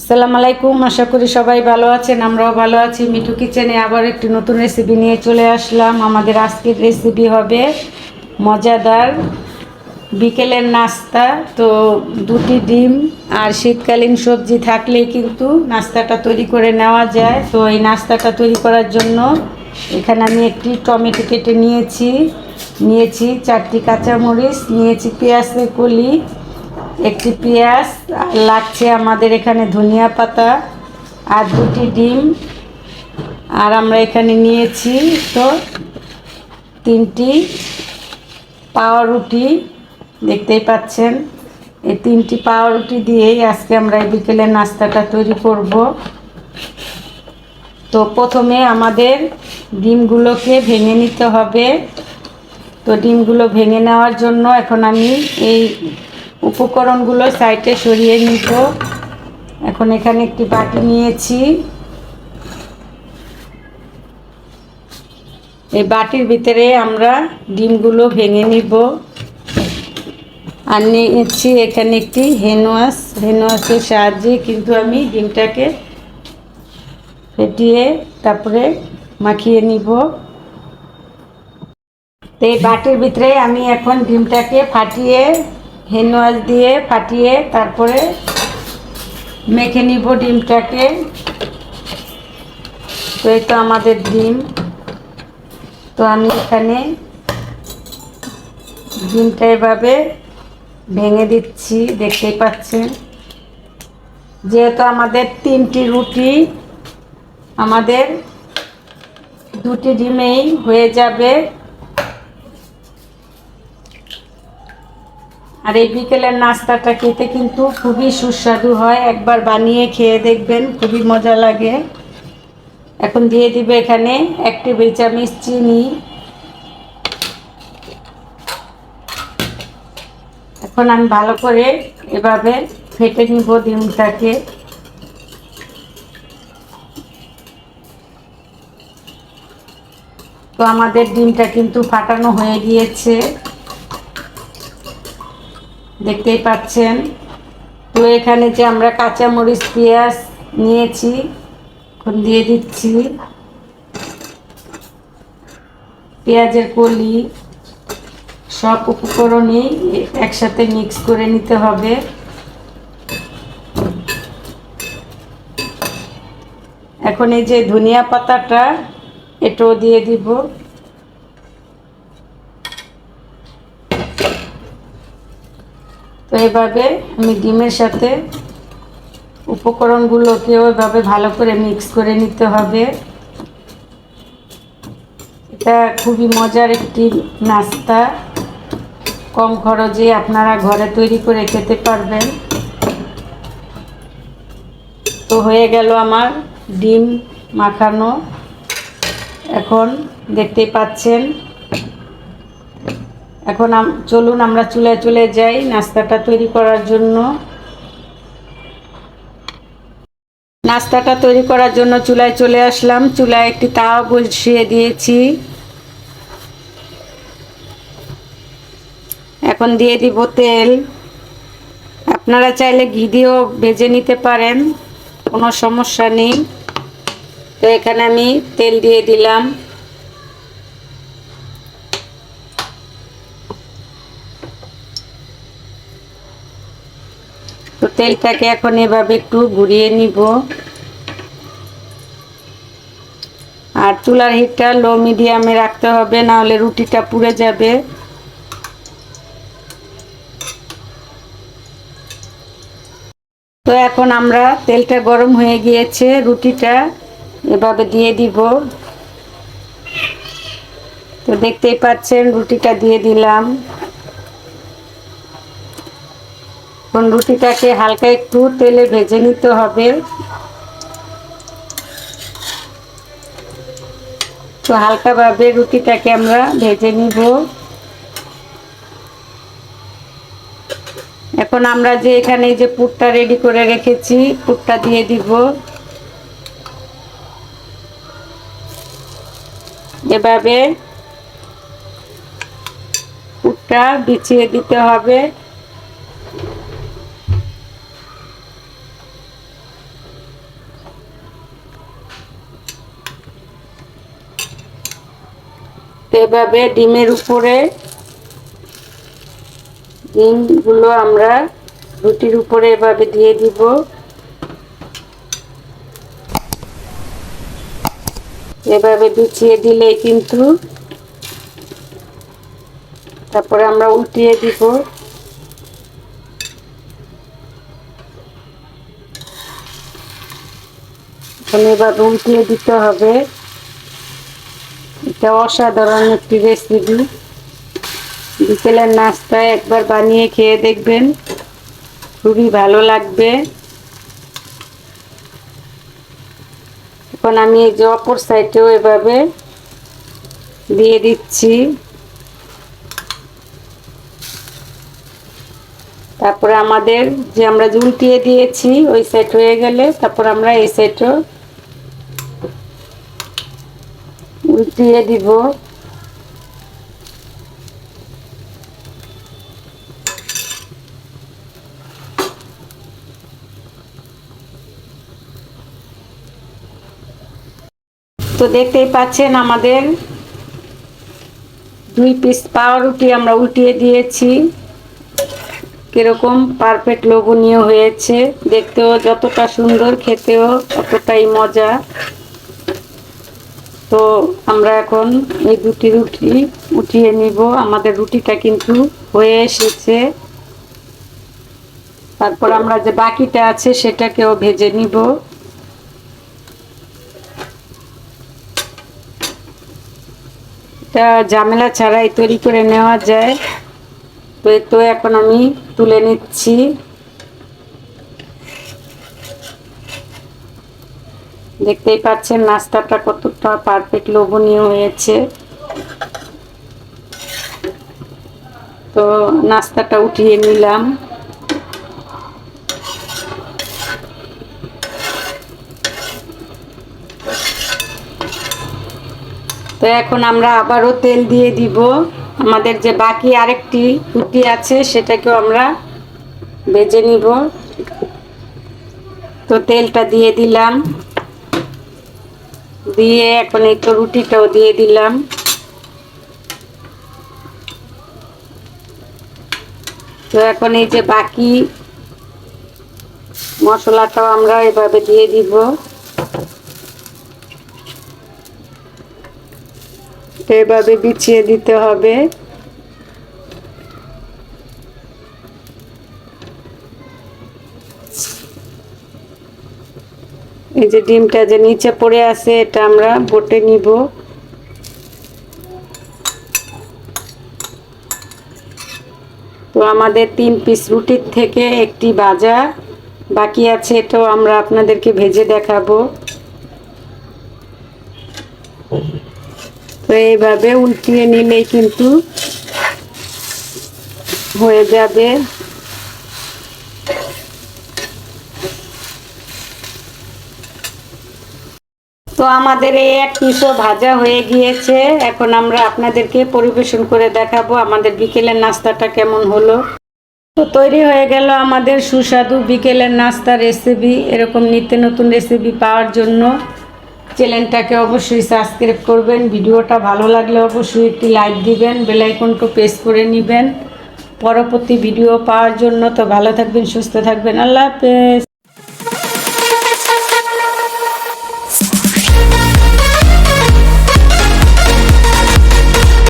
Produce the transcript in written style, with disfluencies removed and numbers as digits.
আসসালামু আলাইকুম, আশা করি সবাই ভালো আছেন। আমরাও ভালো আছি। মিঠু কিচেনে আবার একটি নতুন রেসিপি নিয়ে চলে আসলাম। আমাদের আজকের রেসিপি হবে মজাদার বিকেলের নাস্তা। তো দুটি ডিম আর শীতকালীন সবজি থাকলেই কিন্তু নাস্তাটা তৈরি করে নেওয়া যায়। তো এই নাস্তাটা তৈরি করার জন্য এখানে আমি একটি টমেটো কেটে নিয়েছি 4টি কাঁচামরিচ, নিয়েছি পেঁয়াজের কলি, একটি পেঁয়াজ, আর লাগছে আমাদের এখানে ধনিয়া পাতা আর দুটি ডিম। আর আমরা এখানে নিয়েছি তো 3টি পাউরুটি, দেখতেই পাচ্ছেন। এই 3টি পাউরুটি দিয়েই আজকে আমরা এই বিকেলের নাস্তাটা তৈরি করব। তো প্রথমে আমাদের ডিমগুলোকে ভেঙে নিতে হবে। তো ডিমগুলো ভেঙে নেওয়ার জন্য এখন আমি এই উপকরণগুলো সাইডে সরিয়ে নিব। এখন এখানে একটি বাটি নিয়েছি, এই বাটির ভিতরে আমরা ডিমগুলো ভেঙে নিব। আর নিয়েছি এখানে একটি হ্যান্ডওয়াশের সাহায্যে কিন্তু আমি ডিমটাকে ফেটিয়ে তারপরে মাখিয়ে নিব। তো এই বাটির ভিতরে আমি এখন ডিমটাকে হ্যান্ডওয়াশ দিয়ে ফাটিয়ে তারপরে মেখে নিব ডিমটাকে। তো এই তো আমাদের ডিম। তো আমি এখানে ডিমটা এভাবে ভেঙে দিচ্ছি, দেখতেই পাচ্ছেন। যেহেতু আমাদের 3টি রুটি, আমাদের 2টি ডিমেই হয়ে যাবে। আর এই বিকেলের নাস্তাটা খেতে কিন্তু খুবই সুস্বাদু হয়। একবার বানিয়ে খেয়ে দেখবেন, খুবই মজা লাগে। এখন দিয়ে দিবে এখানে 1 টেবিল চামচ চিনি। এখন আমি ভালো করে এভাবে ফেটে নিব ডিমটাকে। তো আমাদের ডিমটা কিন্তু ফাটানো হয়ে গিয়েছে, দেখতেই পাচ্ছেন। তো এখানে যে আমরা কাঁচামরিচ পেঁয়াজ নিয়েছি এখন দিয়ে দিচ্ছি, পেঁয়াজের কলি, সব উপকরণই একসাথে মিক্স করে নিতে হবে। এখন এই যে ধনিয়া পাতাটা এটাও দিয়ে দিব। তো এভাবে আমি ডিমের সাথে উপকরণগুলোকেও এভাবে ভালো করে মিক্স করে নিতে হবে। এটা খুবই মজার একটি নাস্তা, কম খরচে আপনারা ঘরে তৈরি করে খেতে পারবেন। তো হয়ে গেল আমার ডিম মাখানো। এখন দেখতেই পাচ্ছেন। এখন চলুন আমরা চুলায় চলে যাই নাস্তাটা তৈরি করার জন্য। নাস্তাটা তৈরি করার জন্য চুলায় চলে আসলাম। চুলায় একটি তাওয়া বসিয়ে দিয়েছি। এখন দিয়ে দিব তেল। আপনারা চাইলে ঘি দিয়েও ভেজে নিতে পারেন, কোনো সমস্যা নেই। তো এখানে আমি তেল দিয়ে দিলাম। তো তেলটাকে এখন এভাবে একটু ঘুরিয়ে নিব। আর চুলার হিটটা লো মিডিয়ামে রাখতে হবে, না হলে রুটিটা পুড়ে যাবে। তো এখন আমরা তেলটা গরম হয়ে গিয়েছে, রুটিটা এভাবে দিয়ে দিব। তো দেখতেই পাচ্ছেন রুটিটা দিয়ে দিলাম। এখন রুটিটাকে হালকা একটু তেলে ভেজে নিতে হবে। তো হালকাভাবে রুটিটাকে আমরা ভেজে নিব। এখন আমরা যে এখানে যে পুরটা রেডি করে রেখেছি, পুরটা দিয়ে দিব। এভাবে পুরটা বিছিয়ে দিতে হবে। এভাবে ডিমের উপরে ডিমগুলো আমরা রুটির উপরে এভাবে দিয়ে দিব। এভাবে বিছিয়ে দিলে কিন্তু তারপরে আমরা উল্টিয়ে দিব। এভাবে উল্টিয়ে দিতে হবে। এটা অসাধারণ একটি রেসিপি। বিকেলের নাস্তায় একবার বানিয়ে খেয়ে দেখবেন, খুবই ভালো লাগবে। এখন আমি এই যে অপর সাইডেও এভাবে দিয়ে দিচ্ছি। তারপরে আমাদের যে আমরা উল্টিয়ে দিয়েছি ওই সাইড হয়ে গেলে তারপর আমরা এই সাইডও উল্টিয়ে দিব। তো দেখতেই পাচ্ছেন আমাদের 2 পিস পাউরুটি আমরা উল্টিয়ে দিয়েছি। কিরকম পারফেক্ট লোভনীয় হয়েছে, দেখতেও যতটা সুন্দর, খেতেও ততটাই মজা। তো আমরা এখন এই 2টি রুটি উঠিয়ে নিব। আমাদের রুটিটা কিন্তু হয়ে এসেছে। তারপর আমরা যে বাকিটা আছে সেটাকেও ভেজে নিব। এটা ঝামেলা ছাড়াই তৈরি করে নেওয়া যায়। তো এখন আমি তুলে নিচ্ছি। দেখতেই পাচ্ছেন নাস্তাটা কতটা পারফেক্ট লোভনীয় হয়েছে। তো নাস্তাটা উঠিয়ে নিলাম। তো এখন আমরা আবারও তেল দিয়ে দিব। আমাদের যে বাকি আরেকটি রুটি আছে সেটাকেও আমরা ভেজে নিব। তো তেলটা দিয়ে দিলাম, দিয়ে এখন এই তো রুটিটাও দিয়ে দিলাম। তো এখন এই যে বাকি মশলাটাও আমরা এভাবে দিয়ে দিব। এভাবে বিছিয়ে দিতে হবে। এই যে ডিমটা যে নিচে পড়ে আছে এটা আমরা বটে নিব। তো আমাদের 3 পিস রুটির থেকে একটি ভাজা বাকি আছে, এটাও আমরা আপনাদেরকে ভেজে দেখাবো। তো এইভাবে উল্টিয়ে নিলেই কিন্তু হয়ে যাবে। তো আমাদের এই 1 পিসও ভাজা হয়ে গিয়েছে। এখন আমরা আপনাদেরকে পরিবেশন করে দেখাবো আমাদের বিকেলের নাস্তাটা কেমন হলো। তো তৈরি হয়ে গেল আমাদের সুস্বাদু বিকেলের নাস্তা রেসিপি। এরকম নিত্য নতুন রেসিপি পাওয়ার জন্য চ্যানেলটাকে অবশ্যই সাবস্ক্রাইব করবেন। ভিডিওটা ভালো লাগলে অবশ্যই একটি লাইক দিবেন, বেল আইকনটা প্রেস করে নেবেন পরবর্তী ভিডিও পাওয়ার জন্য। তো ভালো থাকবেন, সুস্থ থাকবেন। আল্লাহ হাফেজ।